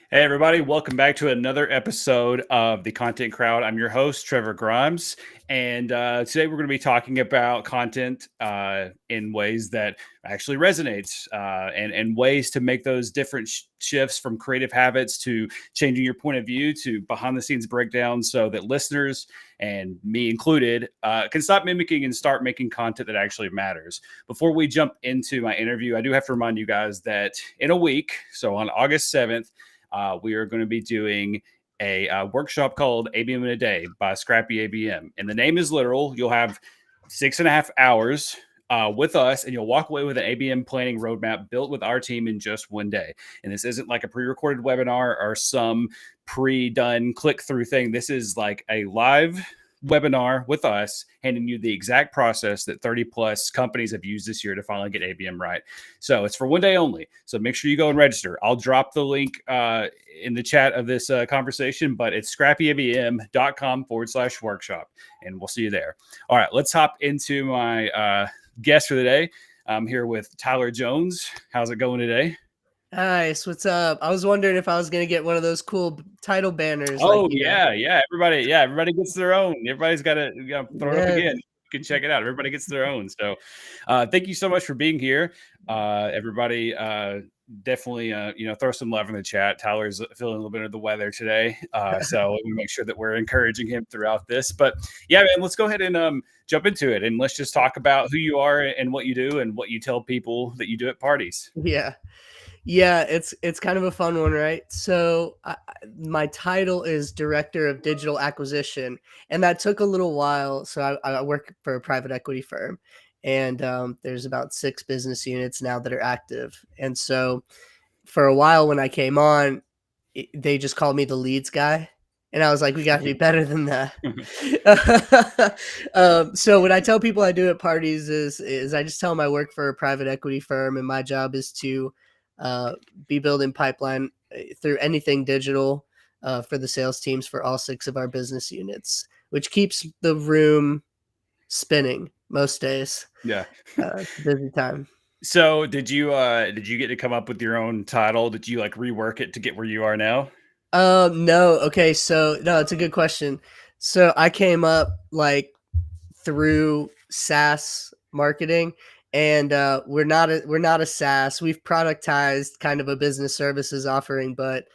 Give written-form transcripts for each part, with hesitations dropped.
Hey, everybody, welcome back to another episode of The Content Crowd. I'm your host, Trevor Grimes, and today we're going to be talking about content in ways that actually resonates and ways to make those different shifts from creative habits to changing your point of view to behind the scenes breakdowns so that listeners and me included can stop mimicking and start making content that actually matters. Before we jump into my interview, I do have to remind you guys that in a week, so on August 7th, we are going to be doing a workshop called ABM in a Day by Scrappy ABM. And the name is literal. You'll have 6.5 hours with us, and you'll walk away with an ABM planning roadmap built with our team in just one day. And this isn't like a pre recorded webinar or some pre done click through thing. This is like a live webinar with us, handing you the exact process that 30 plus companies have used this year to finally get ABM right. So it's for one day only. So make sure you go and register. I'll drop the link in the chat of this conversation, but it's scrappyabm.com/workshop. And we'll see you there. All right, let's hop into my guest for the day. I'm here with Tylor Jones. How's it going today? Nice. What's up? I was wondering if I was gonna get one of those cool title banners, Oh yeah. Everybody gets their own. Everybody's got to throw it up Yeah, again. You can check it out. Everybody gets their own. So, thank you so much for being here, everybody. Definitely, throw some love in the chat. Tyler's feeling a little bit of the weather today, so we make sure that we're encouraging him throughout this. But yeah, man, let's go ahead and jump into it, and let's just talk about who you are and what you do and what you tell people that you do at parties. yeah, yeah. It's kind of a fun one, right? So my title is Director of Digital Acquisition, and that took a little while. So I work for a private equity firm, and there's about 6 business units now that are active. And so for a while when I came on, they just called me the leads guy. And I was like, we got to be better than that. So what I tell people I do at parties is I just tell them I work for a private equity firm, and my job is to be building pipeline through anything digital for the sales teams for all 6 of our business units, which keeps the room spinning most days. Yeah. It's a busy time. So did you get to come up with your own title? Did you like rework it to get where you are now? No. Okay, so no, it's a good question. So I came up like through SaaS marketing, and we're not a SaaS. We've productized kind of a business services offering, but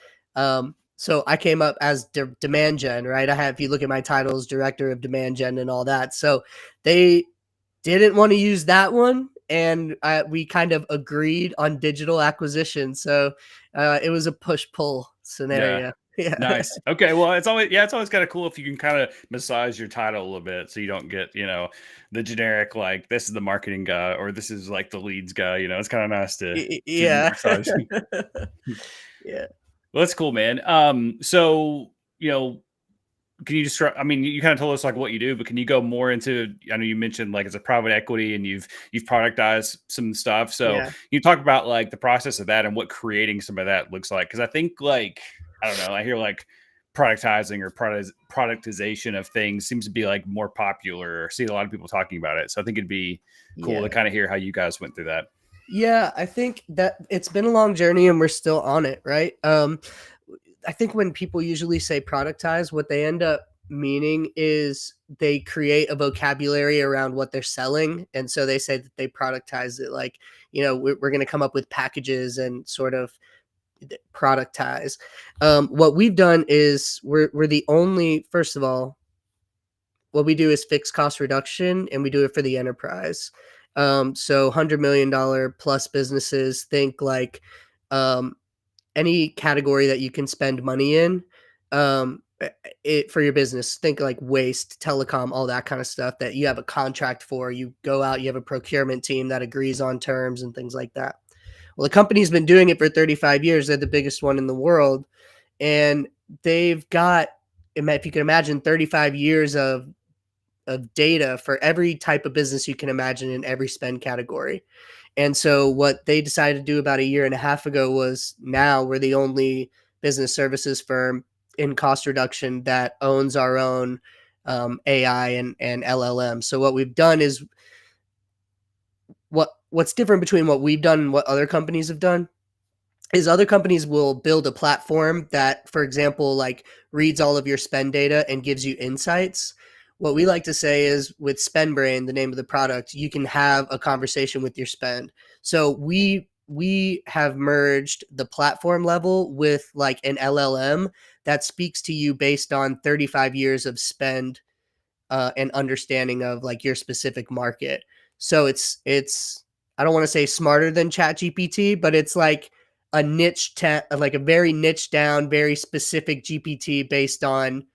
so I came up as demand gen, right? If you look at my titles, director of demand gen and all that. So they didn't want to use that one, and we kind of agreed on digital acquisition. So it was a push pull Yeah. scenario. Yeah. Nice. Okay. Well, it's always kind of cool if you can kind of massage your title a little bit so you don't get, the generic like this is the marketing guy or this is like the leads guy. It's kind of nice to Yeah. massage. Yeah. Well, that's cool, man. So, can you just I mean, you kind of told us like what you do, but can you go more into I know you mentioned like it's a private equity and you've productized some stuff. So Yeah. you talk about like the process of that and what creating some of that looks like. Cause I think like I don't know, I hear like productizing or productization of things seems to be like more popular or see a lot of people talking about it. So I think it'd be cool to Yeah. kind of hear how you guys went through that. Yeah, I think that it's been a long journey and we're still on it, right? I think when people usually say productize, what they end up meaning is they create a vocabulary around what they're selling. And so they say that they productize it like, we're going to come up with packages and sort of productize. What we've done is we're the only, first of all, what we do is fixed cost reduction, and we do it for the enterprise. So $100 million plus businesses, think like any category that you can spend money in, for your business. Think like waste, telecom, all that kind of stuff that you have a contract for. You go out, you have a procurement team that agrees on terms and things like that. Well, the company's been doing it for 35 years. They're the biggest one in the world, and they've got, if you can imagine, 35 years of data for every type of business you can imagine in every spend category. And so what they decided to do about a year and a half ago was, now we're the only business services firm in cost reduction that owns our own AI and LLM. So what we've done is, what's different between what we've done and what other companies have done is other companies will build a platform that, for example, like reads all of your spend data and gives you insights. What we like to say is with SpendBrain, the name of the product, you can have a conversation with your spend. So we have merged the platform level with like an LLM that speaks to you based on 35 years of spend and understanding of like your specific market. So it's I don't want to say smarter than ChatGPT, but it's like a like a very niche down, very specific GPT based on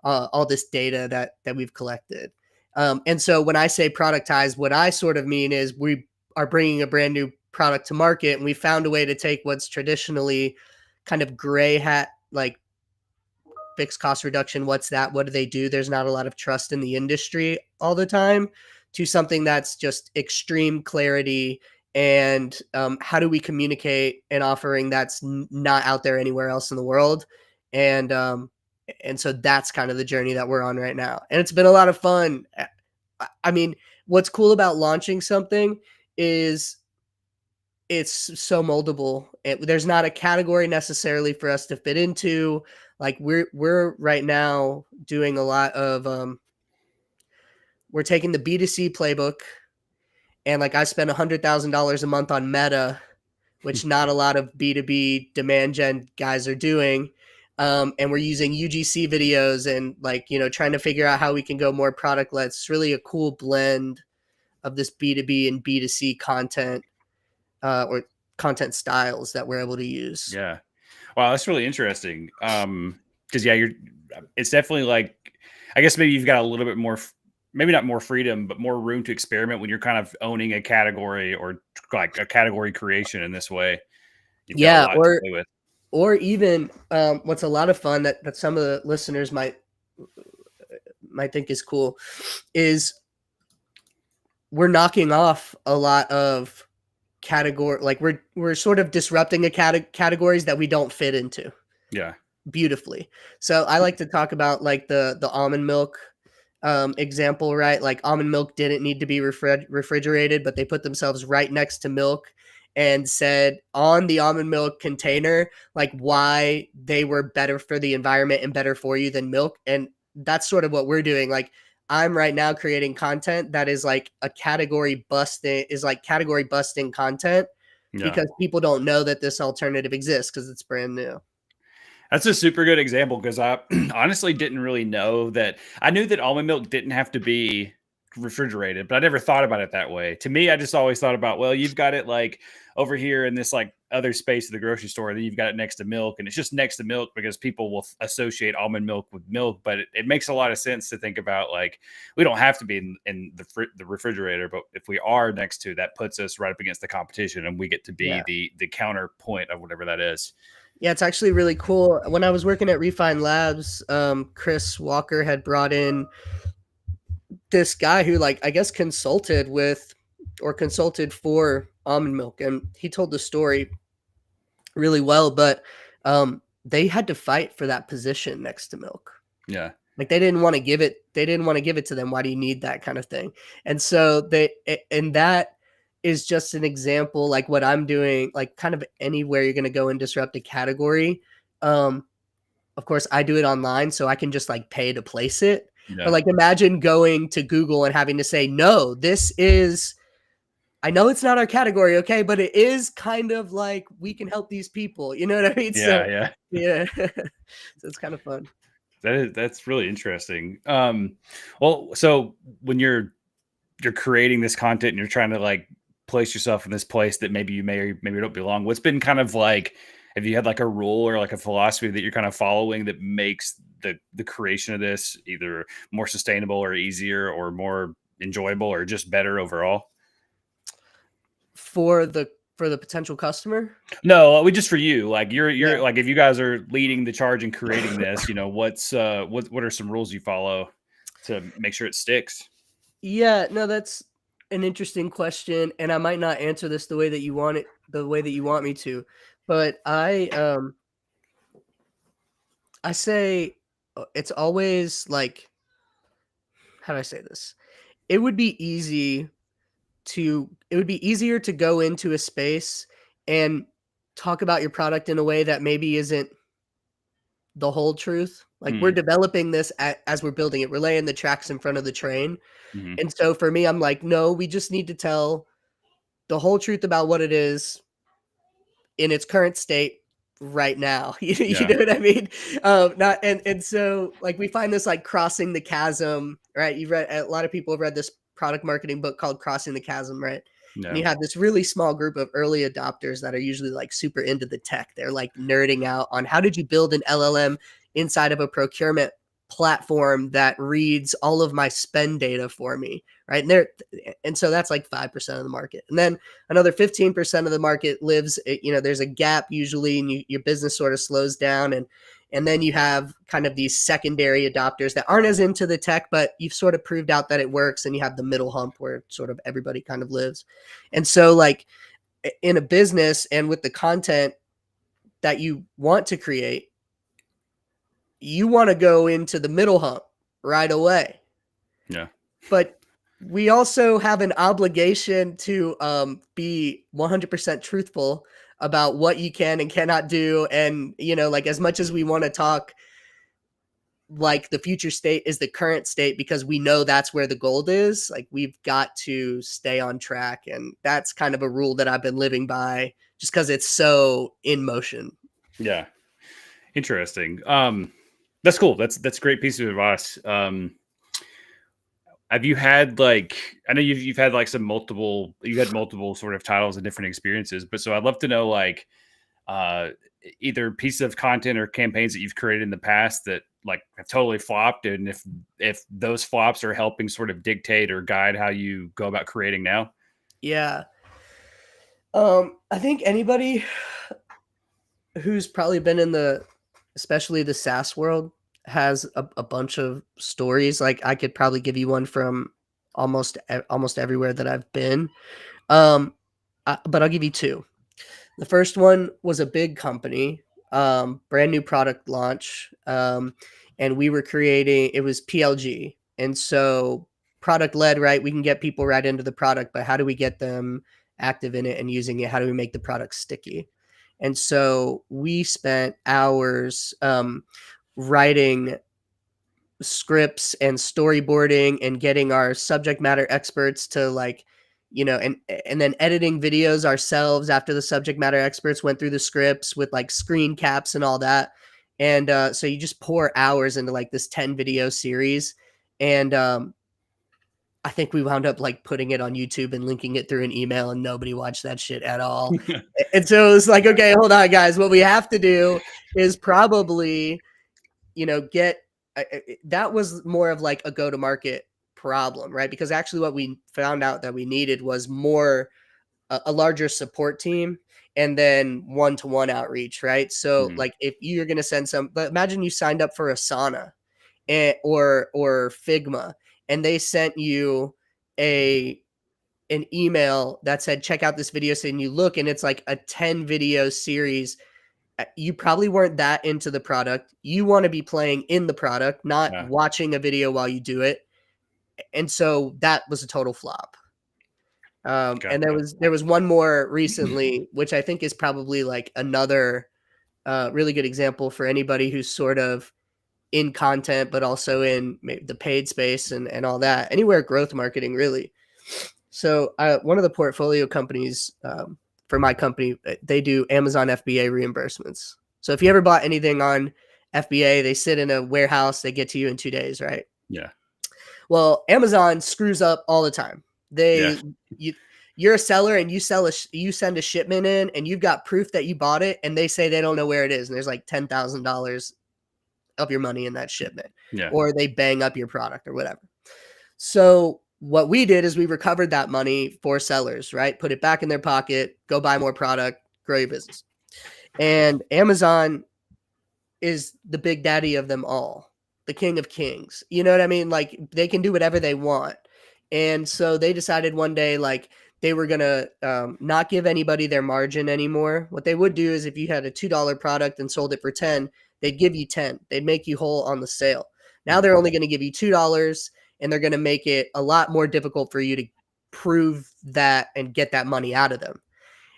all this data that we've collected. And so when I say productize, what I sort of mean is we are bringing a brand new product to market, and we found a way to take what's traditionally kind of gray hat like fixed cost reduction. What's that? What do they do? There's not a lot of trust in the industry all the time, to something that's just extreme clarity. And how do we communicate an offering that's not out there anywhere else in the world? And so that's kind of the journey that we're on right now. And it's been a lot of fun. I mean, what's cool about launching something is it's so moldable. There's not a category necessarily for us to fit into. Like we're right now doing a lot of we're taking the B2C playbook, and like I spend $100,000 a month on Meta, which not a lot of B2B demand gen guys are doing. And we're using UGC videos and like, trying to figure out how we can go more product led. It's really a cool blend of this B2B and B2C content or content styles that we're able to use. Yeah. Wow, that's really interesting. Because yeah, it's definitely like, I guess maybe you've got a little bit more, maybe not more freedom, but more room to experiment when you're kind of owning a category or like a category creation in this way. You've got a Yeah, lot to play with. or even what's a lot of fun that some of the listeners might think is cool is we're knocking off a lot of category, like we're sort of disrupting categories that we don't fit into Yeah. beautifully. So I like to talk about like the almond milk example, right? Like almond milk didn't need to be refrigerated, but they put themselves right next to milk and said on the almond milk container like why they were better for the environment and better for you than milk. And that's sort of what we're doing. Like I'm right now creating content that is like category busting content Yeah. because people don't know that this alternative exists because it's brand new. That's a super good example because I honestly didn't really know that. I knew that almond milk didn't have to be refrigerated, but I never thought about it that way. To me, I just always thought about, well, you've got it like over here in this like other space of the grocery store, then you've got it next to milk, and it's just next to milk because people will associate almond milk with milk. But it makes a lot of sense to think about like we don't have to be in the refrigerator, but if we are next to, that puts us right up against the competition, and we get to be Yeah. the counterpoint of whatever that is. Yeah, it's actually really cool. When I was working at Refine Labs, Chris Walker had brought in this guy who, like, I guess consulted for almond milk, and he told the story really well. But they had to fight for that position next to milk. Yeah. Like they didn't want to give it. They didn't want to give it to them. Why do you need that kind of thing? And so and that is just an example, like what I'm doing, like kind of anywhere you're going to go and disrupt a category. Of course, I do it online, so I can just like pay to place it. But Yeah. like, imagine going to Google and having to say, "No, this is." I know it's not our category, okay, but it is kind of like we can help these people. You know what I mean? So Yeah, yeah. yeah, so it's kind of fun. That's really interesting. Well, so when you're creating this content and you're trying to like place yourself in this place that maybe you may or maybe don't belong, what's been kind of like, have you had like a rule or like a philosophy that you're kind of following that makes the creation of this either more sustainable or easier or more enjoyable or just better overall? For the potential customer? No, we just for you. Like Yeah. you're like if you guys are leading the charge in creating this, what are some rules you follow to make sure it sticks? Yeah, no, that's an interesting question, and I might not answer this the way that you want it the way that you want me to. But I say it's always like, how do I say this? It would be easier to go into a space and talk about your product in a way that maybe isn't the whole truth. Like we're Mm, developing this as we're building it. We're laying the tracks in front of the train. mhm. And so for me, I'm like, no, we just need to tell the whole truth about what it is in its current state right now. You Yeah. know what I mean? Not and so like we find this like crossing the chasm, right? You've read a lot of people have read this product marketing book called Crossing the Chasm, right? And No. you have this really small group of early adopters that are usually like super into the tech. They're like nerding out on how did you build an LLM inside of a procurement platform that reads all of my spend data for me, right? And so that's like 5% of the market. And then another 15% of the market lives, there's a gap usually, and your business sort of slows down. And then you have kind of these secondary adopters that aren't as into the tech, but you've sort of proved out that it works. And you have the middle hump where sort of everybody kind of lives. And so, like in a business and with the content that you want to create, you want to go into the middle hump right away. Yeah. But we also have an obligation to be 100% truthful about what you can and cannot do. And, like as much as we want to talk like the future state is the current state because we know that's where the gold is, like we've got to stay on track. And that's kind of a rule that I've been living by just because it's so in motion. Yeah. Interesting. That's cool. That's a great piece of advice. Have you had like I know you've had like you had multiple sort of titles and different experiences, but so I'd love to know like uh either pieces of content or campaigns that you've created in the past that like have totally flopped, and if those flops are helping sort of dictate or guide how you go about creating now. Yeah. I think anybody who's probably been in especially the SaaS world has a bunch of stories. Like I could probably give you one from almost everywhere that I've been. Um, but I'll give you two. The first one was a big company, brand new product launch, and we were creating. It was PLG, and so product led, right? We can get people right into the product, but how do we get them active in it and using it? How do we make the product sticky? And so we spent hours writing scripts and storyboarding and getting our subject matter experts to like and then editing videos ourselves after the subject matter experts went through the scripts with like screen caps and all that. And so you just pour hours into like this 10 video series. And I think we wound up like putting it on YouTube and linking it through an email, and nobody watched that shit at all. And so it was like, okay, hold on, guys. What we have to do is probably, get that was more of like a go to market problem, right? Because actually, what we found out that we needed was more a larger support team and then one to one outreach, right? So, Mhm. like, if you're going to send but imagine you signed up for Asana or Figma, and they sent you a an email that said check out this video, so you look and it's like a 10 video series. You probably weren't that into the product. You want to be playing in the product, not Yeah, watching a video while you do it. And so that was a total flop. And gotcha. there was one more recently, which I think is probably like another really good example for anybody who's sort of in content, but also in the paid space and all that. Anywhere growth marketing, really. So one of the portfolio companies for my company, they do Amazon FBA reimbursements. So if you ever bought anything on FBA, they sit in a warehouse, they get to you in 2 days, right? Yeah, Well, Amazon screws up all the time. yeah, You you're a seller and you send a shipment in and you've got proof that you bought it, and they say they don't know where it is, and there's like $10,000 of your money in that shipment, yeah. or they bang up your product or whatever. So what we did is we recovered that money for sellers, right? Put it back in their pocket, go buy more product, grow your business. And Amazon is the big daddy of them all, the king of kings. You know what I mean? Like they can do whatever they want. And so they decided one day, like they were going to not give anybody their margin anymore. What they would do is if you had a $2 product and sold it for 10, they'd give you 10. They'd make you whole on the sale. Now Mhm. they're only going to give you $2, and they're going to make it a lot more difficult for you to prove that and get that money out of them.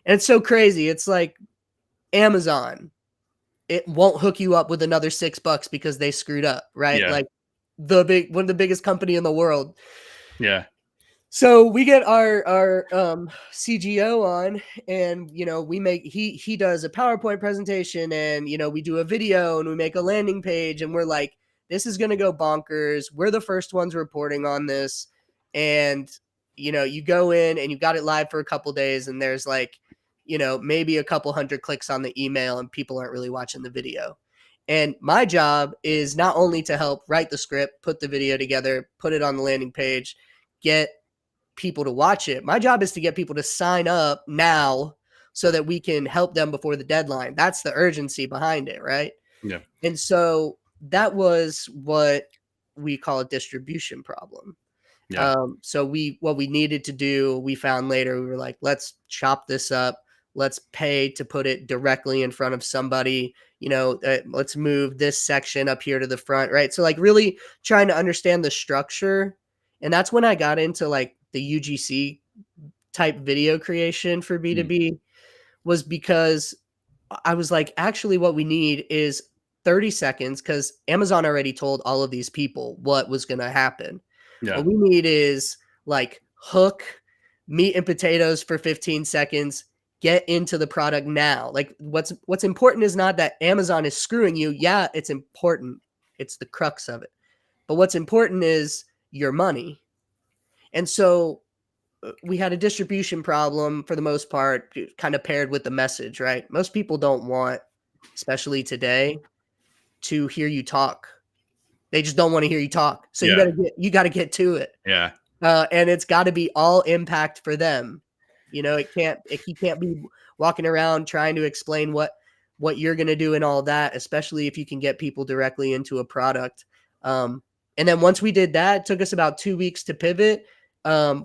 And it's so crazy. It's like Amazon, it won't hook you up with another $6 because they screwed up, right? Yeah. Like one of the biggest company in the world. Yeah. So we get our CGO on, and he does a PowerPoint presentation, and we do a video and we make a landing page, and we're like, this is gonna go bonkers. We're the first ones reporting on this, and you go in and you got it live for a couple days, and there's like maybe a couple hundred clicks on the email, and people aren't really watching the video. And my job is not only to help write the script, put the video together, put it on the landing page, get people to watch it. My job is to get people to sign up now so that we can help them before the deadline. That's the urgency behind it, right? Yeah. And so that was what we call a distribution problem. Yeah. So what we needed to do, we found later, we were like, let's chop this up. Let's pay to put it directly in front of somebody, let's move this section up here to the front. Right. So like really trying to understand the structure. And that's when I got into like the UGC type video creation for B2B, was because I was like, actually what we need is 30 seconds, because Amazon already told all of these people what was going to happen. Yeah. What we need is like hook, meat and potatoes for 15 seconds, get into the product now. Like what's important is not that Amazon is screwing you. Yeah, it's important. It's the crux of it. But what's important is your money. And so we had a distribution problem for the most part, kind of paired with the message, right? Most people don't want, especially today, to hear you talk. They just don't want to hear you talk. So Yeah. you got to get to it. Yeah. And it's got to be all impact for them. You can't be walking around trying to explain what you're going to do and all that, especially if you can get people directly into a product. And then once we did that, it took us about 2 weeks to pivot.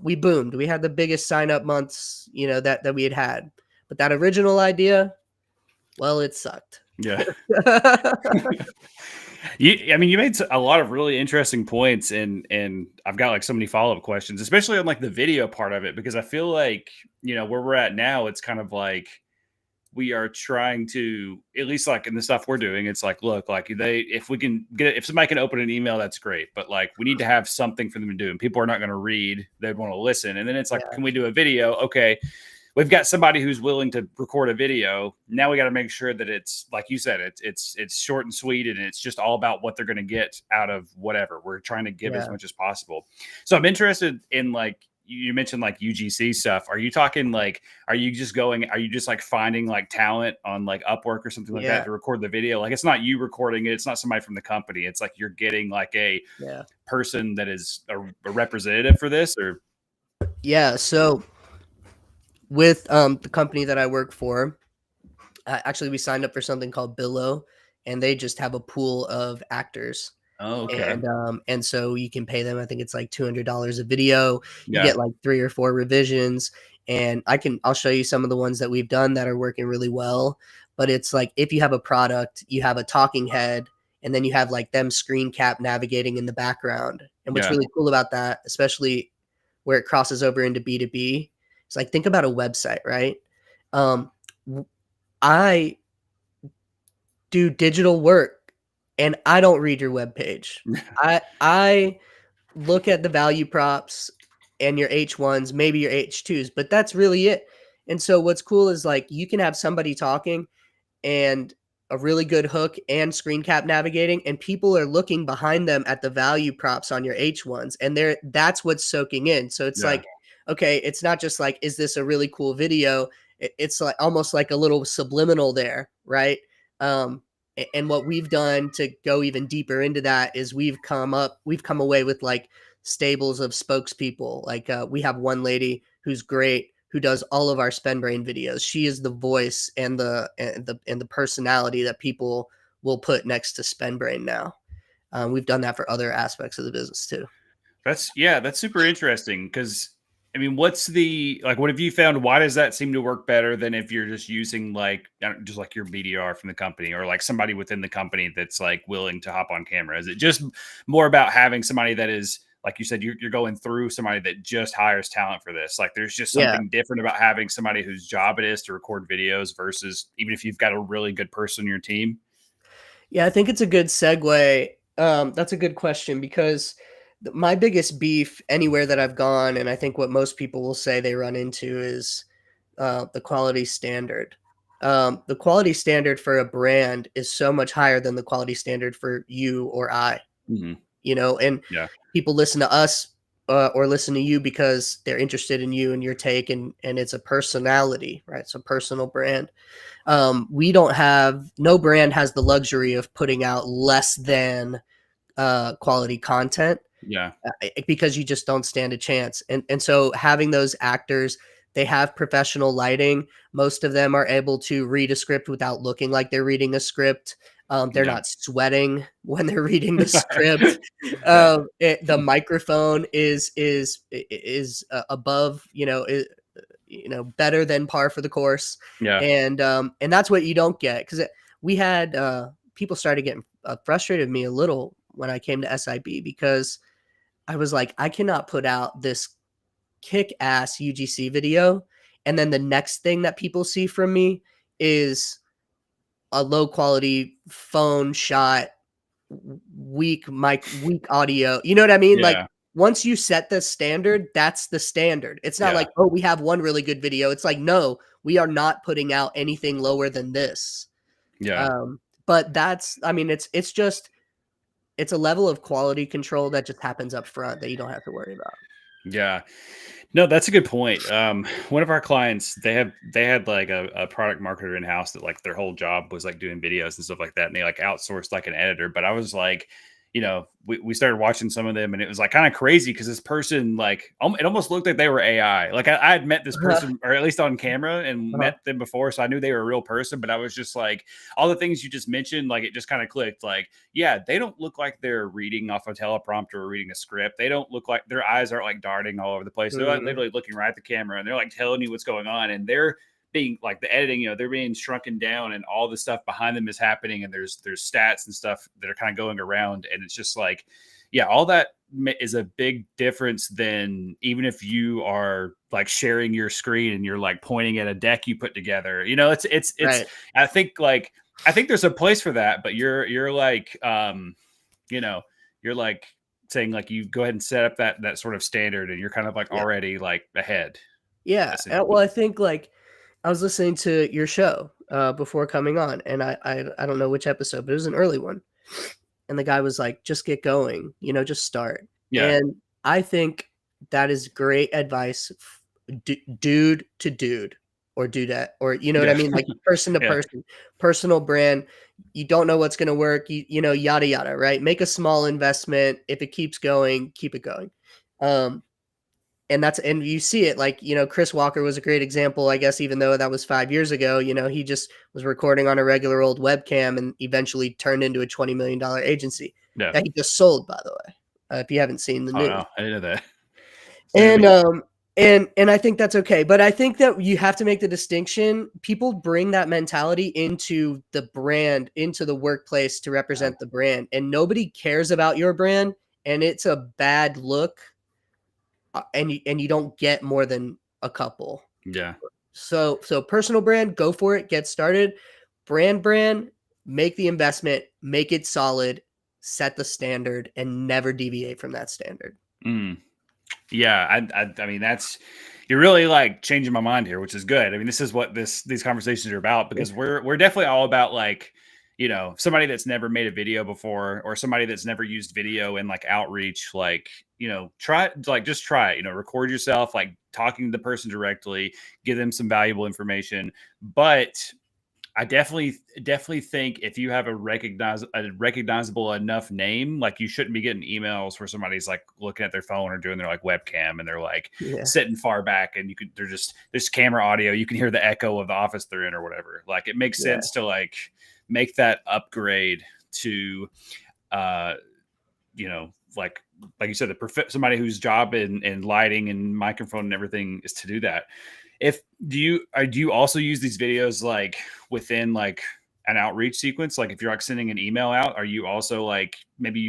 We boomed. We had the biggest sign up months, that we had. But that original idea, well, it sucked. Yeah. You made a lot of really interesting points, and I've got like so many follow-up questions, especially on like the video part of it, because I feel like, where we're at now, it's kind of like we are trying to, at least like in the stuff we're doing, it's like, look, like if somebody can open an email, that's great. But like, we need to have something for them to do, and people are not going to read, they'd want to listen. And then it's like, can we do a video? Okay. We've got somebody who's willing to record a video. Now we got to make sure that it's, like you said, it's short and sweet, and it's just all about what they're going to get out of whatever we're trying to give as much as possible. So I'm interested in, like, you mentioned like UGC stuff. Are you talking like, are you just like finding like talent on like Upwork or something like that to record the video? Like, it's not you recording it. It's not somebody from the company. It's like you're getting like a person that is a representative for this, or? Yeah. So with the company that I work for, actually we signed up for something called Billow, and they just have a pool of actors. Oh, okay. And so you can pay them, I think it's like $200 a video. You get like 3 or 4 revisions, and I'll show you some of the ones that we've done that are working really well. But it's like, if you have a product, you have a talking head, and then you have like them screen cap navigating in the background. And what's really cool about that, especially where it crosses over into B2B, it's like, think about a website, right? I do digital work, and I don't read your webpage. I look at the value props and your H1s, maybe your H2s, but that's really it. And so what's cool is like, you can have somebody talking and a really good hook and screen cap navigating, and people are looking behind them at the value props on your H1s, and that's what's soaking in. So it's like, okay, it's not just like, is this a really cool video? It's like almost like a little subliminal there, right? And what we've done to go even deeper into that is we've come away with like stables of spokespeople. Like we have one lady who's great, who does all of our SpendBrain videos. She is the voice and the personality that people will put next to SpendBrain now. We've done that for other aspects of the business too. That's super interesting, because what have you found? Why does that seem to work better than if you're just using like your BDR from the company, or like somebody within the company that's like willing to hop on camera? Is it just more about having somebody that is like you said, you're going through somebody that just hires talent for this. Like there's just Yeah. something different about having somebody whose job it is to record videos versus even if you've got a really good person on your team. Yeah, I think it's a good segue. That's a good question because my biggest beef anywhere that I've gone, and I think what most people will say they run into is the quality standard. The quality standard for a brand is so much higher than the quality standard for you or I, Mm-hmm. and Yeah. people listen to us or listen to you because they're interested in you and your take, and it's a personality, right? It's a personal brand. We don't have no brand has the luxury of putting out less than quality content Yeah. because you just don't stand a chance. And so having those actors, they have professional lighting. Most of them are able to read a script without looking like they're reading a script. They're Yeah. not sweating when they're reading the script. Yeah. The microphone is above, better than par for the course, Yeah. and that's what you don't get because we had people started getting frustrated with me a little when I came to SIB because I was like, I cannot put out this kick ass UGC video, and then the next thing that people see from me is a low quality phone shot, weak mic, weak audio. You know what I mean? Like Yeah. once you set the standard, that's the standard. It's not Yeah. like, oh, we have one really good video. It's like, no, we are not putting out anything lower than this. Yeah. But I mean, it's a level of quality control that just happens up front that you don't have to worry about. Yeah. No, that's a good point. One of our clients, they had like a product marketer in house that like their whole job was like doing videos and stuff like that, and they like outsourced like an editor. But I was like, we started watching some of them, and it was like kind of crazy because this person like it almost looked like they were AI. Like I had met this person, or at least on camera, and Uh-huh. met them before, so I knew they were a real person. But I was just like, all the things you just mentioned, like it just kind of clicked. Like, yeah, they don't look like they're reading off a teleprompter or reading a script. They don't look like their eyes aren't like darting all over the place. They're like Mhm. literally looking right at the camera, and they're like telling you what's going on, and they're being like the editing, they're being shrunken down and all the stuff behind them is happening. And there's stats and stuff that are kind of going around. And it's just like, yeah, all that is a big difference than even if you are like sharing your screen and you're like pointing at a deck you put together, Right. I think like, I think there's a place for that, but you're like, you know, you're like saying like, you go ahead and set up that sort of standard and you're kind of like Yeah. already like ahead. Yeah. Well, Essentially. I think like I was listening to your show before coming on, and I don't know which episode, but it was an early one. And the guy was like, "Just get going, just start." Yeah. And I think that is great advice, dude to dude, or dudette, or you know what I Yeah. mean, like person to Yeah. person, personal brand. You don't know what's going to work, yada yada, right? Make a small investment. If it keeps going, keep it going. Um, and you see it like, Chris Walker was a great example, I guess, even though that was 5 years ago. He just was recording on a regular old webcam and eventually turned into a $20 million agency Yeah. that he just sold, by the way, if you haven't seen the Oh news. no, I didn't know that. It's new to And me. I think that's okay, but I think that you have to make the distinction. People bring that mentality into the brand, into the workplace to Yeah. represent the brand, and nobody cares about your brand, and it's a bad look, and you don't get more than a couple. Yeah. So personal brand, go for it, get started. Brand, make the investment, make it solid, set the standard, and never deviate from that standard. Mm. Yeah. I mean, you're really like changing my mind here, which is good. I mean, this is what these conversations are about because we're definitely all about like, somebody that's never made a video before or somebody that's never used video in like outreach, like, just try it, record yourself, like talking to the person directly, give them some valuable information. But I definitely think if you have a recognizable enough name, like you shouldn't be getting emails where somebody's like looking at their phone or doing their like webcam and they're like Yeah, sitting far back and there's camera audio. You can hear the echo of the office they're in or whatever. Like it makes yeah, sense to like make that upgrade to, uh, like you said, somebody whose job in lighting and microphone and everything is to do that. If do you also use these videos like within like an outreach sequence? Like if you're like sending an email out, are you also like maybe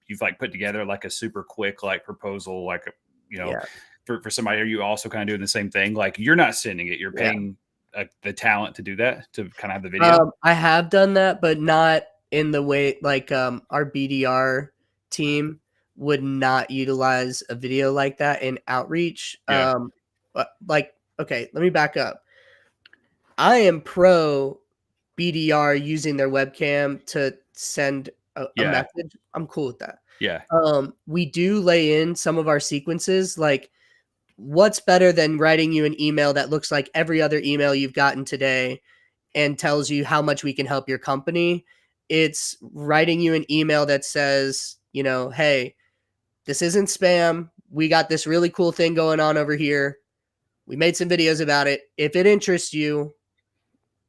you've like put together like a super quick like proposal, like you know, Yeah. for somebody? Are you also kind of doing the same thing? Like you're not sending it, you're Yeah. paying the talent to do that, to kind of have the video. I have done that, but not in the way like our BDR team would not utilize a video like that in outreach. Yeah. But like, okay, let me back up. I am pro BDR using their webcam to send a Yeah. message. I'm cool with that. Yeah. We do lay in some of our sequences. Like, what's better than writing you an email that looks like every other email you've gotten today and tells you how much we can help your company? It's writing you an email that says, hey, this isn't spam. We got this really cool thing going on over here. We made some videos about it. If it interests you,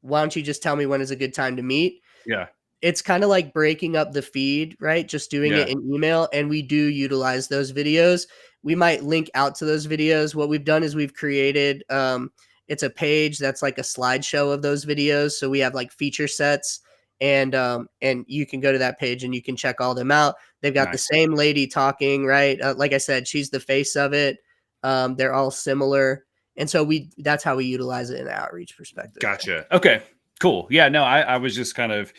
why don't you just tell me when is a good time to meet? Yeah. It's kind of like breaking up the feed, right? Just doing it Yeah. in email. And we do utilize those videos. We might link out to those videos. What we've done is we've created, it's a page that's like a slideshow of those videos. So we have like feature sets, and you can go to that page and you can check all them out. They've got the Nice. same lady talking, right? Like I said, she's the face of it. They're all similar. And so that's how we utilize it in an outreach perspective. Gotcha. Okay. Cool. Yeah. No, I was just kind of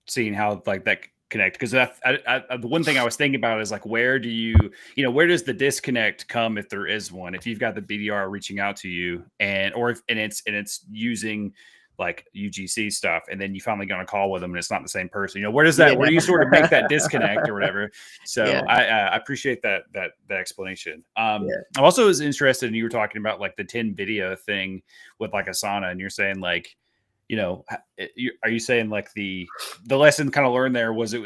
seeing how like that connect, because the one thing I was thinking about is like, where do where does the disconnect come if there is one? If you've got the BDR reaching out to you, and or if and it's using like UGC stuff, and then you finally get on a call with them and it's not the same person. Where does that? Yeah. Where do you sort of make that disconnect or whatever? So Yeah. I appreciate that explanation. Yeah. I also was interested in, you were talking about like the 10 video thing with like Asana, and you're saying like, are you saying like the lesson kind of learned there was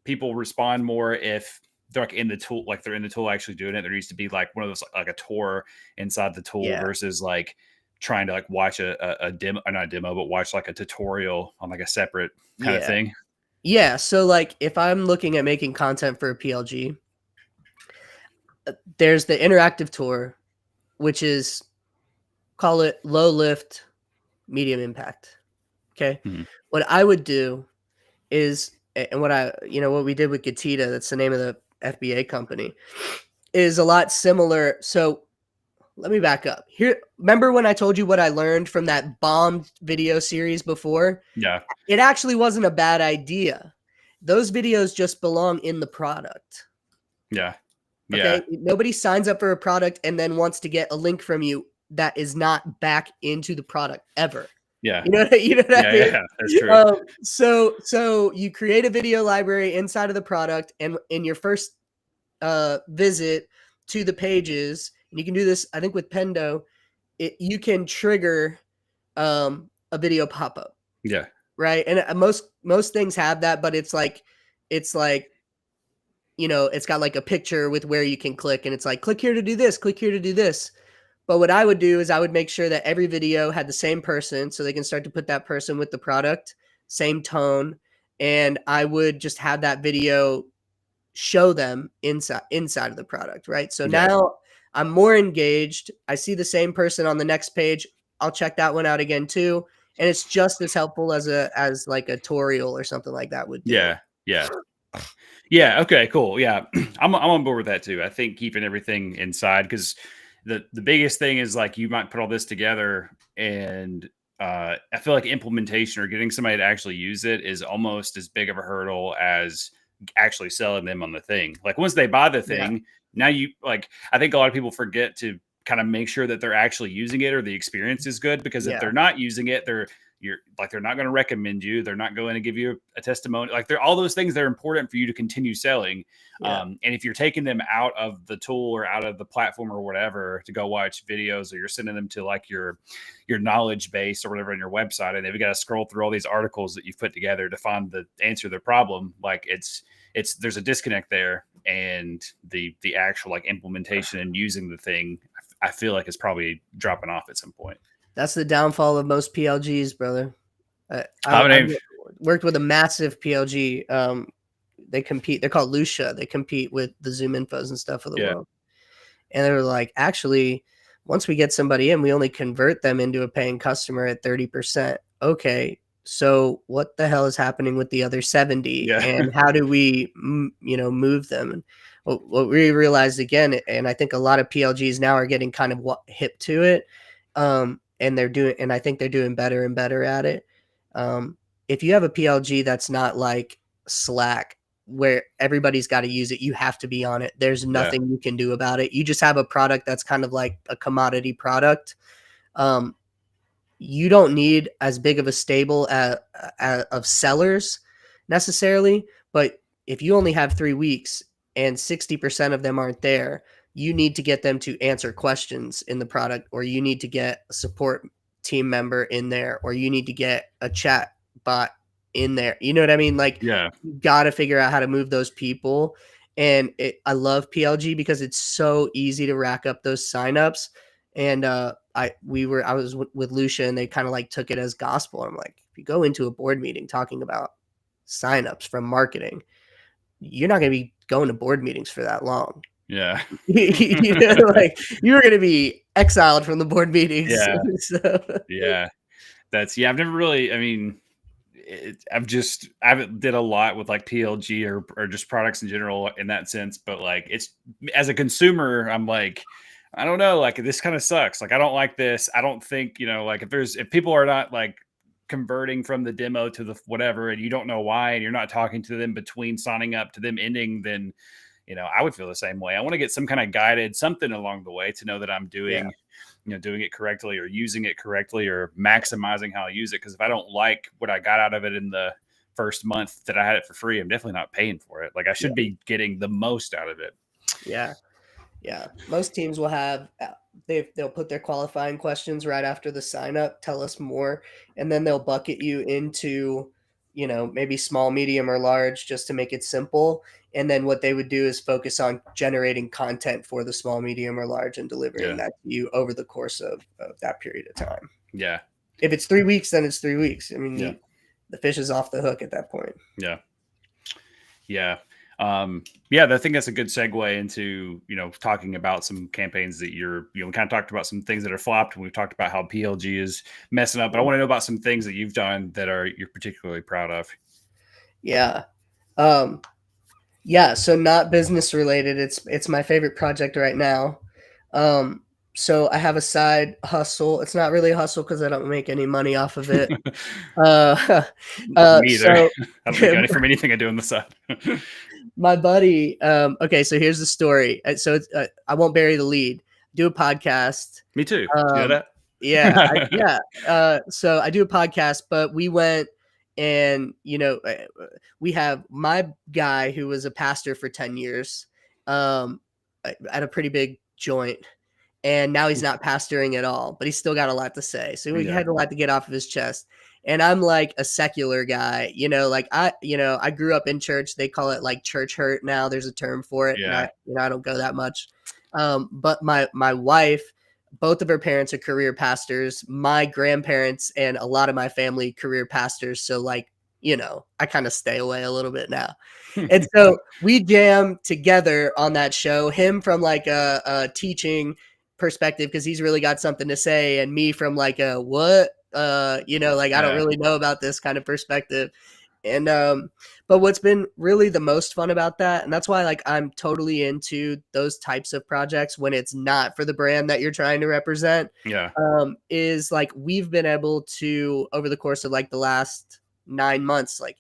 people respond more if they're like in the tool, like they're in the tool actually doing it? There needs to be like one of those, like a tour inside the tool, Yeah. versus like trying to like watch a demo, or not a demo, but watch like a tutorial on like a separate kind of Yeah. thing. Yeah. So like if I'm looking at making content for a PLG, there's the interactive tour, which is, call it low lift, medium impact. Okay. Mm-hmm. What I would do is, and what we did with Gatita, that's the name of the FBA company, is a lot similar. So let me back up here. Remember when I told you what I learned from that bombed video series before? Yeah. It actually wasn't a bad idea. Those videos just belong in the product. Yeah. Okay. Yeah. Nobody signs up for a product and then wants to get a link from you that is not back into the product ever. Yeah. You know what I mean? Yeah. That's true. So you create a video library inside of the product, and in your first visit to the pages, and you can do this, I think, with Pendo, you can trigger a video pop-up. Yeah. Right. And most things have that, but it's like, it's got like a picture with where you can click, and it's like, click here to do this, click here to do this. But what I would do is I would make sure that every video had the same person, so they can start to put that person with the product, same tone. And I would just have that video show them inside of the product. Right. So now I'm more engaged. I see the same person on the next page. I'll check that one out again too. And it's just as helpful as like a tutorial or something like that would do. Yeah. Yeah. Yeah. Okay, cool. Yeah. I'm on board with that too. I think keeping everything inside, because the biggest thing is like, you might put all this together, and I feel like implementation or getting somebody to actually use it is almost as big of a hurdle as actually selling them on the thing. Like once they buy the thing, now I think a lot of people forget to kind of make sure that they're actually using it or the experience is good, because if they're not using it, they're not going to recommend you. They're not going to give you a testimony. Like all those things that are important for you to continue selling. And if you're taking them out of the tool or out of the platform or whatever to go watch videos, or you're sending them to like your knowledge base or whatever on your website, and they've got to scroll through all these articles that you've put together to find the answer to their problem, like there's a disconnect there. And the actual like implementation and using the thing, I feel like it's probably dropping off at some point. That's the downfall of most PLGs, brother. I worked with a massive PLG. They compete. They're called Lucia. They compete with the Zoom Infos and stuff of the world. And they were like, actually, once we get somebody in, we only convert them into a paying customer at 30%. Okay, so what the hell is happening with the other 70, Yeah. and how do we move them? And what we realized again, and I think a lot of PLGs now are getting kind of hip to it, and I think they're doing better and better at it. If you have a PLG that's not like Slack, where everybody's got to use it, you have to be on it. There's Yeah. nothing you can do about it. You just have a product that's kind of like a commodity product. um, you don't need as big of a stable of sellers necessarily, but if you only have 3 weeks and 60% of them aren't there, you need to get them to answer questions in the product, or you need to get a support team member in there, or you need to get a chat bot in there. You know what I mean? Like, Yeah. you got to figure out how to move those people. And I love PLG because it's so easy to rack up those signups. And I was with Lucia, and they kind of like took it as gospel. I'm like, if you go into a board meeting talking about signups from marketing, you're not going to be going to board meetings for that long. Yeah. Like, you're going to be exiled from the board meetings. Yeah. So. Yeah. I've never really, I mean, I haven't did a lot with like PLG or just products in general in that sense, but like it's, as a consumer, I'm like, I don't know, like this kind of sucks. Like I don't like this. I don't think, like if people are not like converting from the demo to the whatever, and you don't know why, and you're not talking to them between signing up to them ending, then I would feel the same way. I want to get some kind of guided something along the way to know that I'm Yeah. doing it correctly or using it correctly or maximizing how I use it. Because if I don't like what I got out of it in the first month that I had it for free, I'm definitely not paying for it. Like I should be getting the most out of it. Yeah. Yeah. Most teams will have they'll put their qualifying questions right after the sign up, tell us more, and then they'll bucket you into, maybe small, medium, or large, just to make it simple. And then what they would do is focus on generating content for the small, medium, or large, and delivering that to you over the course of that period of time. Yeah. If it's 3 weeks, then it's 3 weeks. I mean, Yeah. the fish is off the hook at that point. Yeah. Yeah. I think that's a good segue into, talking about some campaigns that we kind of talked about some things that are flopped, and we've talked about how PLG is messing up, but I want to know about some things that you've done that you're particularly proud of. Yeah. So not business related. It's my favorite project right now. So I have a side hustle. It's not really a hustle because I don't make any money off of it. Me either. So I don't make money from anything I do on the side. my buddy. Okay, so here's the story. So it's, I won't bury the lead. Do a podcast. Me too. You know that? Yeah. So I do a podcast, but we went and, we have my guy who was a pastor for 10 years at a pretty big joint. And now he's not pastoring at all, but he's still got a lot to say. So he had a lot to get off of his chest. And I'm like a secular guy, like I grew up in church. They call it like church hurt now. There's a term for it. Yeah. And I don't go that much. But my wife, both of her parents are career pastors. My grandparents and a lot of my family career pastors. So like, I kind of stay away a little bit now. And so we jam together on that show, him from like a teaching perspective, because he's really got something to say, and me from like a what, I don't really know about this kind of perspective. And but what's been really the most fun about that, and that's why like I'm totally into those types of projects when it's not for the brand that you're trying to represent, is like we've been able to, over the course of like the last 9 months, like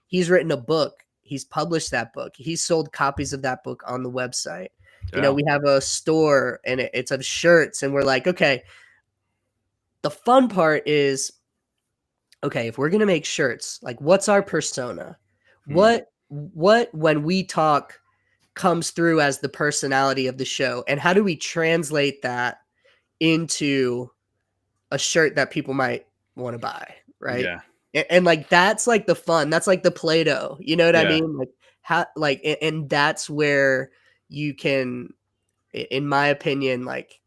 he's written a book, he's published that book, he's sold copies of that book on the website. We have a store, and it's of shirts, and we're like, okay, the fun part is, okay, if we're going to make shirts, like what's our persona? What when we talk comes through as the personality of the show, and how do we translate that into a shirt that people might want to buy, right? And like that's like the fun, that's like the Play-Doh, you know what I mean? Like how, like, and that's where you can, in my opinion, like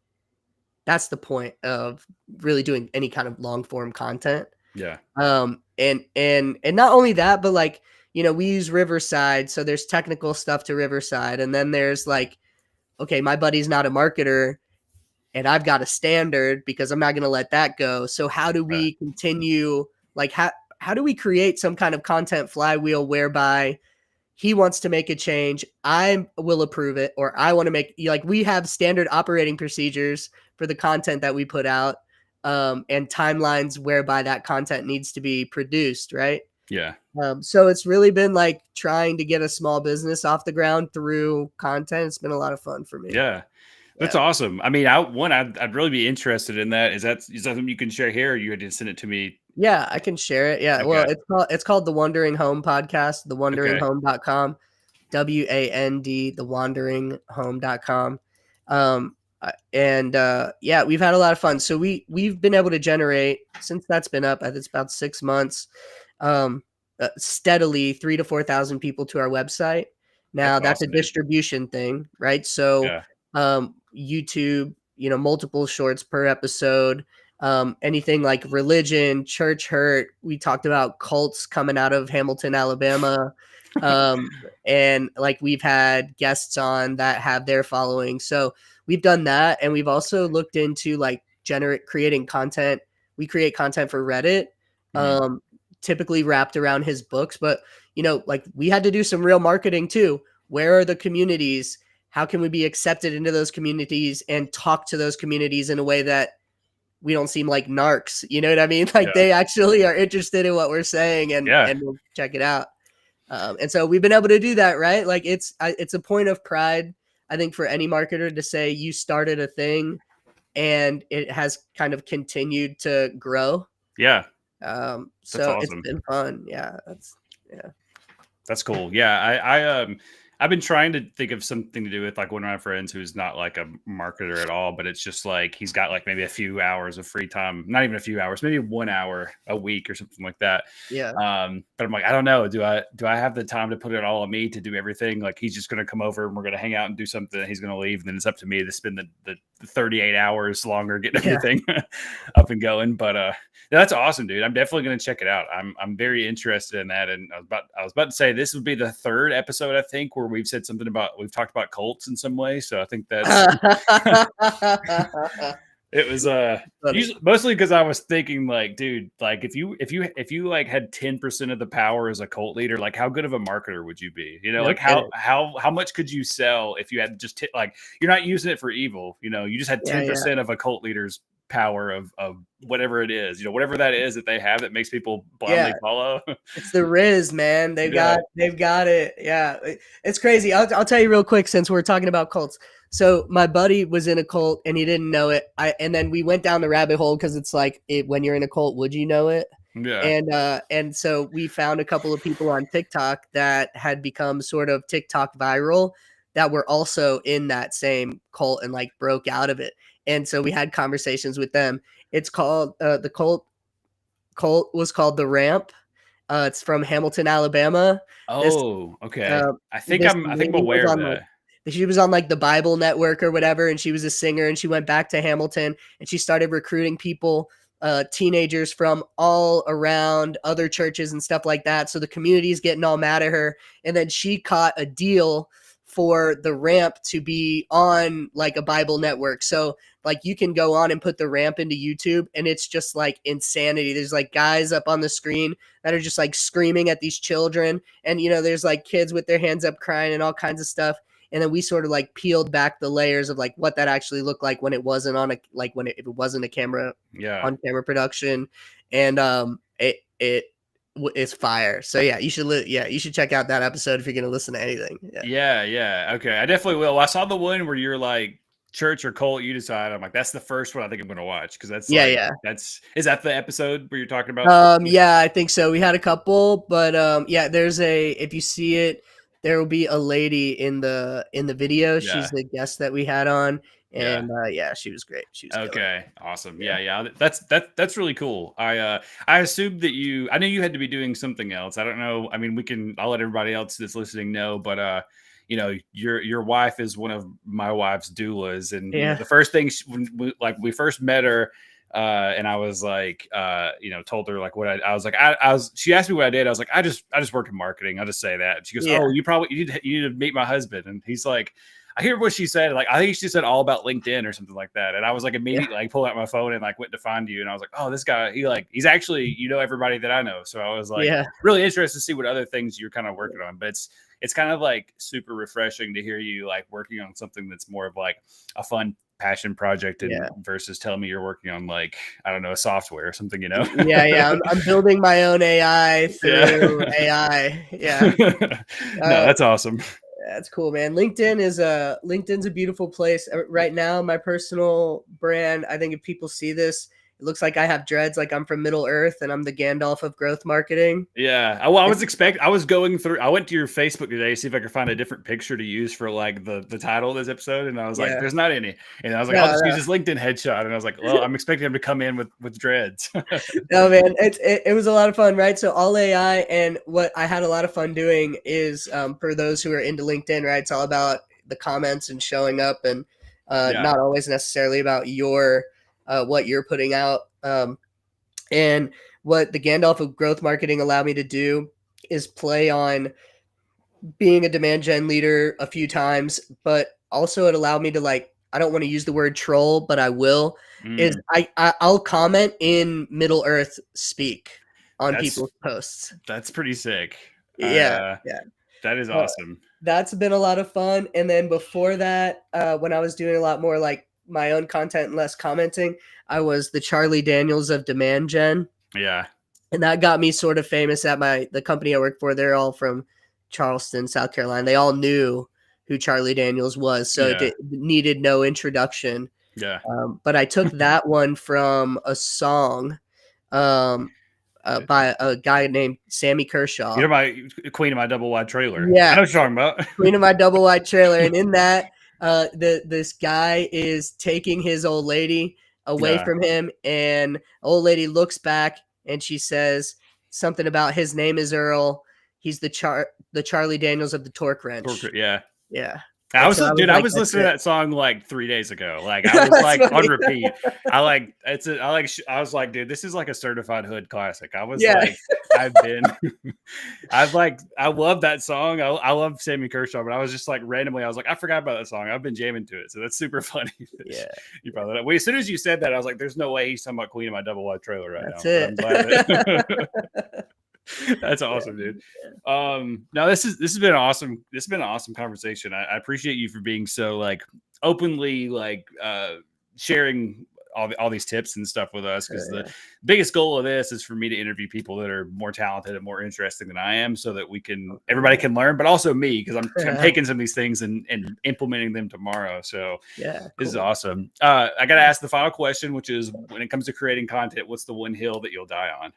that's the point of really doing any kind of long form content. And not only that, but like, we use Riverside, so there's technical stuff to Riverside, and then there's like, okay, my buddy's not a marketer, and I've got a standard because I'm not going to let that go. So how do we continue? Like, how do we create some kind of content flywheel whereby he wants to make a change, I will approve it, or I want to make, like, we have standard operating procedures for the content that we put out, and timelines whereby that content needs to be produced, right? Yeah. So it's really been like trying to get a small business off the ground through content. It's been a lot of fun for me. Yeah. That's Yeah. awesome. I mean, I'd really be interested in that. Is that something you can share here, or you had to send it to me? Yeah, I can share it. Yeah. Well, Okay. it's called The Wandering Home Podcast, Okay. thewanderinghome.com, WAND, thewanderinghome.com. Yeah, we've had a lot of fun. So we've been able to generate, since that's been up, it's about 6 months, steadily 3 to 4,000 people to our website. That's Now that's a awesome, dude. distribution thing, right? So Yeah. YouTube, multiple shorts per episode. Anything like religion, church hurt. We talked about cults coming out of Hamilton, Alabama. And like we've had guests on that have their following. So we've done that. And we've also looked into like creating content. We create content for Reddit, Mhm. typically wrapped around his books. But, like we had to do some real marketing too. Where are the communities? How can we be accepted into those communities and talk to those communities in a way that we don't seem like narcs? You know what I mean? Like Yeah. they actually are interested in what we're saying and Yeah. will check it out. And so we've been able to do that, right? Like it's a point of pride, I think, for any marketer to say you started a thing and it has kind of continued to grow. Yeah. That's So it's awesome. been fun. Yeah, yeah. That's cool. Yeah, I've been trying to think of something to do with like one of my friends who's not like a marketer at all, but it's just like he's got like maybe a few hours of free time, not even a few hours, maybe 1 hour a week or something like that. Yeah. But I'm like, I don't know. Do I have the time to put it all on me to do everything? Like he's just gonna come over and we're gonna hang out and do something, and he's gonna leave, and then it's up to me to spend the 38 hours longer getting Yeah. everything up and going. But that's awesome, dude. I'm definitely gonna check it out. I'm very interested in that. And I was about to say this would be the third episode, I think, where we've talked about cults in some way. So I think that's it was Funny. mostly because I was thinking like, dude, like if you like had 10% of the power as a cult leader, like how good of a marketer would you be? No Like kidding. how much could you sell if you had just like you're not using it for evil, you just had Yeah, yeah. 10% of a cult leader's power of whatever it is, whatever that is that they have that makes people Yeah. blindly follow. It's the Riz, man. Yeah. They've got it. Yeah. It's crazy. I'll tell you real quick since we're talking about cults. So my buddy was in a cult and he didn't know it. And then we went down the rabbit hole because it's like when you're in a cult, would you know it? Yeah. And so we found a couple of people on TikTok that had become sort of TikTok viral that were also in that same cult and like broke out of it. And so we had conversations with them. It's called the cult was called The Ramp. It's from Hamilton, Alabama. This Oh, okay. uh, I think this I'm lady was aware of on like that. she was on like the Bible Network or whatever, and she was a singer, and she went back to Hamilton and she started recruiting people, teenagers from all around other churches and stuff like that. So the community is getting all mad at her, and then she caught a deal for the Ramp to be on like a Bible network. So like you can go on and put the Ramp into YouTube and it's just like insanity. There's like guys up on the screen that are just like screaming at these children, and there's like kids with their hands up crying and all kinds of stuff. And then we sort of like peeled back the layers of like what that actually looked like when it wasn't on if it wasn't a camera Yeah. on camera production. And it's fire. So yeah, you should check out that episode if you're gonna listen to anything. Yeah. Yeah, yeah. Okay. I definitely will. I saw the one where you're like church or cult, you decide. I'm like, that's the first one I think I'm gonna watch because that's Yeah, like yeah. is that the episode where you're talking about? Yeah, I think so. We had a couple, but yeah, if you see it, there will be a lady in the video. She's Yeah. the guest that we had on, Yeah. and yeah, she was great. She was killer. Okay, awesome. Yeah. Yeah, yeah. That's really cool. I assumed that I knew you had to be doing something else. I don't know. I mean, I'll let everybody else that's listening know, but your wife is one of my wife's doulas, and Yeah. the first thing when we first met her, and I was like, told her like what I was like, she asked me what I did. I was like, I just work in marketing. I'll just say that. And she goes, Yeah. oh, you need to meet my husband. And he's like, I hear what she said. Like, I think she said all about LinkedIn or something like that. And I was like Yeah. immediately like pull out my phone and like went to find you. And I was like, oh, this guy, he's actually, everybody that I know. So I was like Yeah. really interested to see what other things you're kind of working on. But it's kind of like super refreshing to hear you like working on something that's more of like a fun passion project and versus telling me you're working on like, I don't know, a software or something, Yeah. I'm building my own AI through AI. Yeah. No, that's awesome. That's cool, man. LinkedIn's a beautiful place right now. My personal brand, I think if people see this, it looks like I have dreads, like I'm from Middle Earth and I'm the Gandalf of growth marketing. Yeah. Well, I was going through, I went to your Facebook today to see if I could find a different picture to use for like the title of this episode. And I was like, there's not any. And I was like, I'll just use his LinkedIn headshot. And I was like, well, I'm expecting him to come in with dreads. No, man, it was a lot of fun, right? So all AI, and what I had a lot of fun doing is for those who are into LinkedIn, right? It's all about the comments and showing up, and not always necessarily about your what you're putting out. And what the Gandalf of growth marketing allowed me to do is play on being a demand gen leader a few times, but also it allowed me to like, I don't want to use the word troll, but I will, is I'll comment in Middle Earth speak on people's posts. That's pretty sick. Yeah. That is awesome. That's been a lot of fun. And then before that, when I was doing a lot more like my own content and less commenting, I was the Charlie Daniels of demand gen. Yeah. And that got me sort of famous at the company I work for. They're all from Charleston, South Carolina. They all knew who Charlie Daniels was, so it needed no introduction. Yeah. But I took that one from a song by a guy named Sammy Kershaw. You're my Queen of My Double Wide Trailer. Yeah. I know what you're talking about. Queen of My Double Wide Trailer. And in that, this guy is taking his old lady away from him, and old lady looks back and she says something about his name is Earl. He's the Charlie Daniels of the Torque Wrench. Yeah. I was listening to that song like 3 days ago. Like I was like funny. On repeat. I was like, dude, this is like a certified hood classic. I was like, I love that song. I love Sammy Kershaw, but I was just like randomly, I was like, I forgot about that song. I've been jamming to it. So that's super funny. Yeah. You probably, well, as soon as you said that, I was like, there's no way he's talking about Queen of My Double Wide Trailer right that's now. It. That's awesome, dude. No, this has been awesome. This has been an awesome conversation. I appreciate you for being so like openly like sharing all these tips and stuff with us, because the biggest goal of this is for me to interview people that are more talented and more interesting than I am, so that everybody can learn, but also me, because I'm taking some of these things and implementing them tomorrow. So this is awesome. I got to ask the final question, which is, when it comes to creating content, what's the one hill that you'll die on?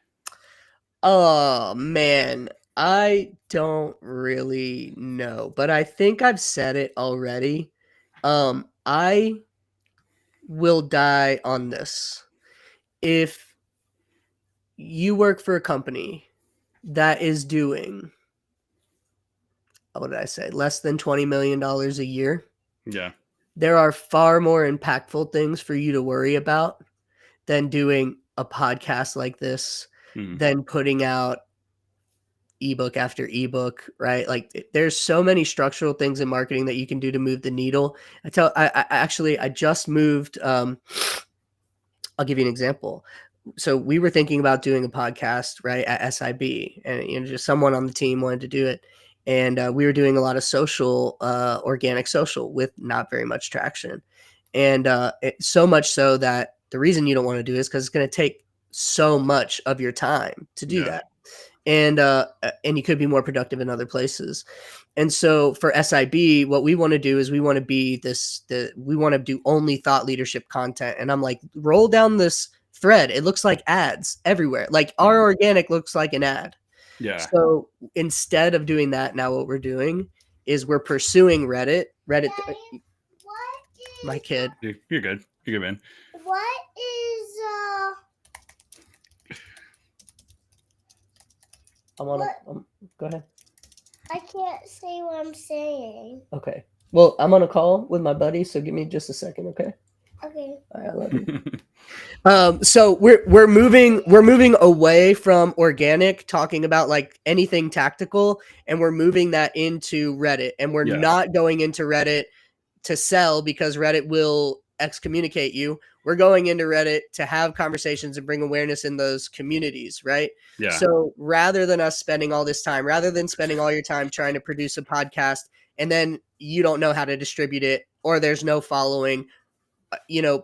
Oh, man, I don't really know, but I think I've said it already. I will die on this. If you work for a company that is doing, what did I say, less than $20 million a year, there are far more impactful things for you to worry about than doing a podcast like this, than putting out ebook after ebook, right? Like there's so many structural things in marketing that you can do to move the needle. I just moved. I'll give you an example. So we were thinking about doing a podcast, right, at SIB, and just someone on the team wanted to do it. And we were doing a lot of social, organic social, with not very much traction. And so much so that the reason you don't want to do it is because it's going to take so much of your time to do that. And you could be more productive in other places. And so for SIB, what we want to do is we want to be we want to do only thought leadership content. And I'm like, roll down this thread. It looks like ads everywhere. Like our organic looks like an ad. Yeah. So instead of doing that, now what we're doing is we're pursuing Reddit. Daddy, my kid. You're good. You're good, man. What is go ahead. I can't say what I'm saying. Okay. Well, I'm on a call with my buddy, so give me just a second, okay? Okay. All right, I love you. So we're moving away from organic, talking about like anything tactical, and we're moving that into Reddit, and we're not going into Reddit to sell because Reddit will excommunicate you. We're going into Reddit to have conversations and bring awareness in those communities, right? Yeah. So rather than us spending all this time, rather than spending all your time trying to produce a podcast and then you don't know how to distribute it or there's no following,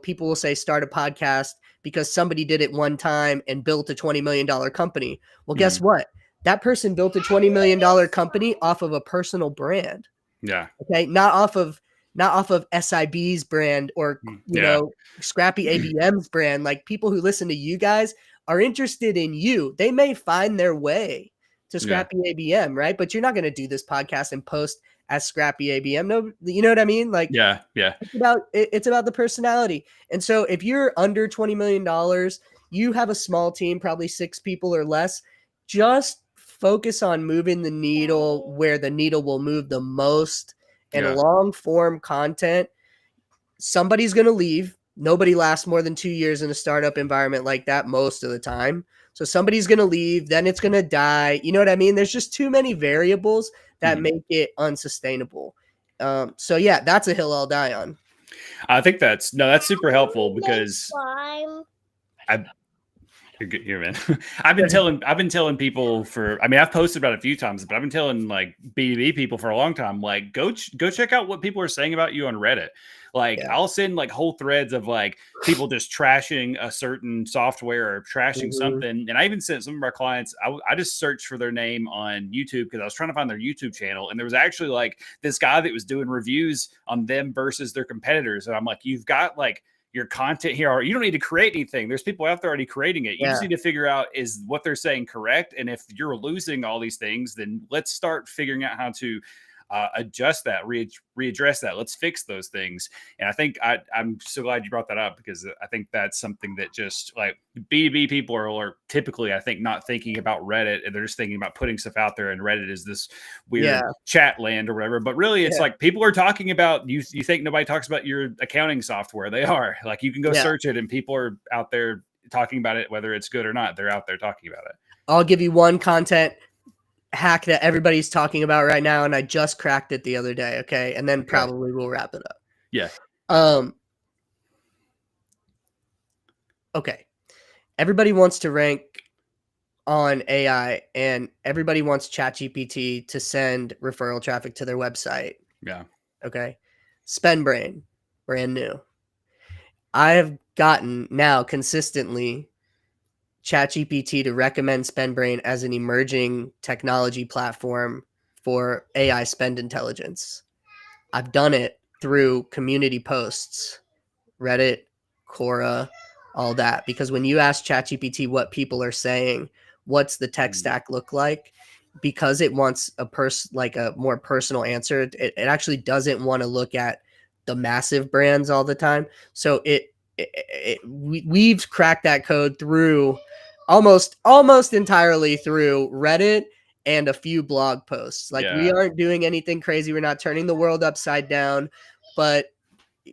people will say start a podcast because somebody did it one time and built a $20 million company. Well, guess what? That person built a $20 million company off of a personal brand. Yeah. Okay. Not off of SIB's brand or, Scrappy ABM's brand. Like, people who listen to you guys are interested in you. They may find their way to Scrappy ABM, right? But you're not going to do this podcast and post as Scrappy ABM. No, you know what I mean? Like, yeah. It's about the personality. And so if you're under $20 million, you have a small team, probably 6 people or less, just focus on moving the needle where the needle will move the most. And long form content, somebody's going to leave. Nobody lasts more than 2 years in a startup environment like that most of the time. So somebody's going to leave, then it's going to die. You know what I mean? There's just too many variables that make it unsustainable. So yeah, that's a hill I'll die on. I think that's super helpful because you're good here, man. I've been telling people I've posted about it a few times, but I've been telling like B2B people for a long time, like go check out what people are saying about you on Reddit. Like I'll send like whole threads of like people just trashing a certain software or trashing something. And I even sent some of our clients, I just searched for their name on YouTube because I was trying to find their YouTube channel. And there was actually like this guy that was doing reviews on them versus their competitors. And I'm like, you've got like your content here, or you don't need to create anything. There's people out there already creating it. You just need to figure out, is what they're saying correct? And if you're losing all these things, then let's start figuring out how to adjust that, readdress that. Let's fix those things. And I think I'm so glad you brought that up, because I think that's something that just like B2B people are typically, I think, not thinking about Reddit, and they're just thinking about putting stuff out there. And Reddit is this weird chat land or whatever. But really, it's like people are talking about you. You think nobody talks about your accounting software? They are. Like, you can go search it, and people are out there talking about it, whether it's good or not. They're out there talking about it. I'll give you one content hack that everybody's talking about right now, and I just cracked it the other day. Okay, and then probably we'll wrap it up. Yeah. Okay. Everybody wants to rank on AI, and everybody wants ChatGPT to send referral traffic to their website. Yeah. Okay. SpendBrain, brand new. I have gotten now consistently ChatGPT to recommend SpendBrain as an emerging technology platform for AI spend intelligence. I've done it through community posts, Reddit, Quora, all that. Because when you ask ChatGPT what people are saying, what's the tech stack look like, because it wants a more personal answer, it actually doesn't want to look at the massive brands all the time. So we've cracked that code through almost entirely through Reddit and a few blog posts. Like, we aren't doing anything crazy. We're not turning the world upside down, but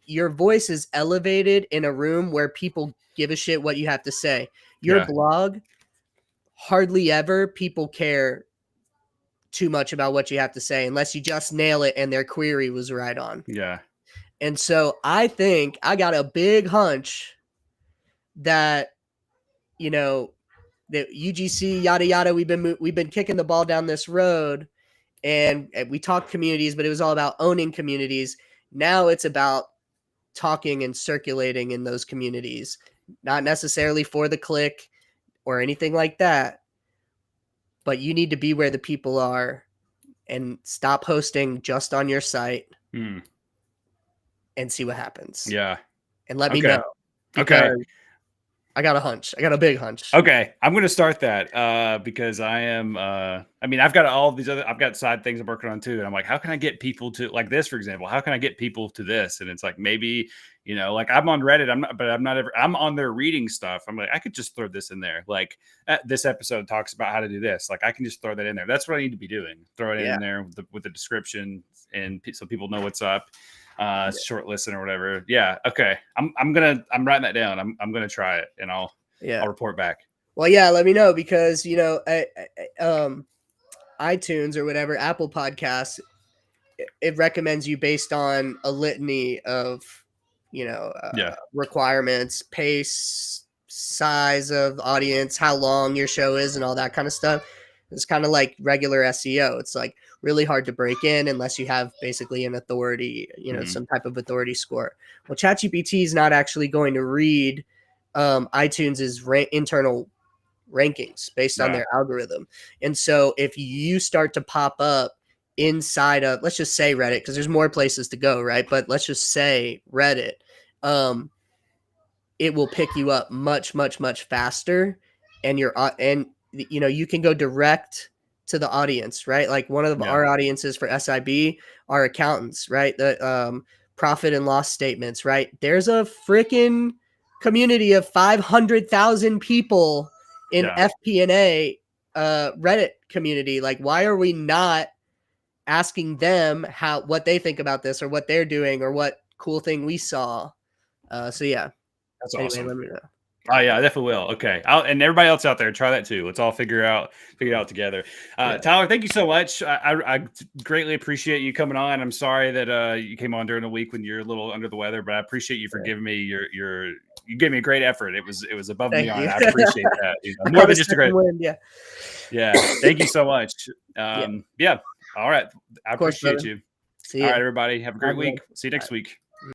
your voice is elevated in a room where people give a shit what you have to say. Your blog, hardly ever people care too much about what you have to say unless you just nail it and their query was right on. Yeah. And so I think I got a big hunch that, the UGC, yada yada, we've been kicking the ball down this road, and we talked communities, but it was all about owning communities. Now it's about talking and circulating in those communities, not necessarily for the click or anything like that, but you need to be where the people are and stop hosting just on your site and see what happens. Yeah. And let me know. Okay. I got a hunch. I got a big hunch. Okay. I'm going to start that because I am, I've got all these I've got side things I'm working on too. And I'm like, how can I get people to, like this, for example, how can I get people to this? And it's like, maybe, like I'm on Reddit, I'm on there reading stuff. I'm like, I could just throw this in there. Like this episode talks about how to do this. Like, I can just throw that in there. That's what I need to be doing. Throw it in there with the description, and so people know what's up. Short listen or whatever. Yeah. Okay. I'm writing that down. I'm going to try it, and I'll report back. Well, yeah, let me know, because, iTunes or whatever, Apple Podcasts, it recommends you based on a litany of, requirements, pace, size of audience, how long your show is, and all that kind of stuff. It's kind of like regular SEO. It's like really hard to break in unless you have basically an authority, some type of authority score. Well, ChatGPT is not actually going to read iTunes's internal rankings based on their algorithm. And so if you start to pop up inside of, let's just say Reddit, because there's more places to go, right? But let's just say Reddit, it will pick you up much, much, much faster. And you can go direct to the audience, right? Like one of our audiences for SIB are accountants, right? The profit and loss statements, right? There's a freaking community of 500,000 people in FP&A Reddit community. Like, why are we not asking them what they think about this, or what they're doing, or what cool thing we saw? So yeah, that's anyway, awesome. let me know. Oh yeah, I definitely will. Okay, and everybody else out there, try that too. Let's all figure it out together. Tyler, thank you so much. I greatly appreciate you coming on. I'm sorry that you came on during the week when you're a little under the weather, but I appreciate you for giving me you gave me a great effort. It was above and beyond. I appreciate that. More than just a great win. Yeah. Thank you so much. Yeah. All right. I appreciate you. See you. All right, everybody. Have a great week. See you next week.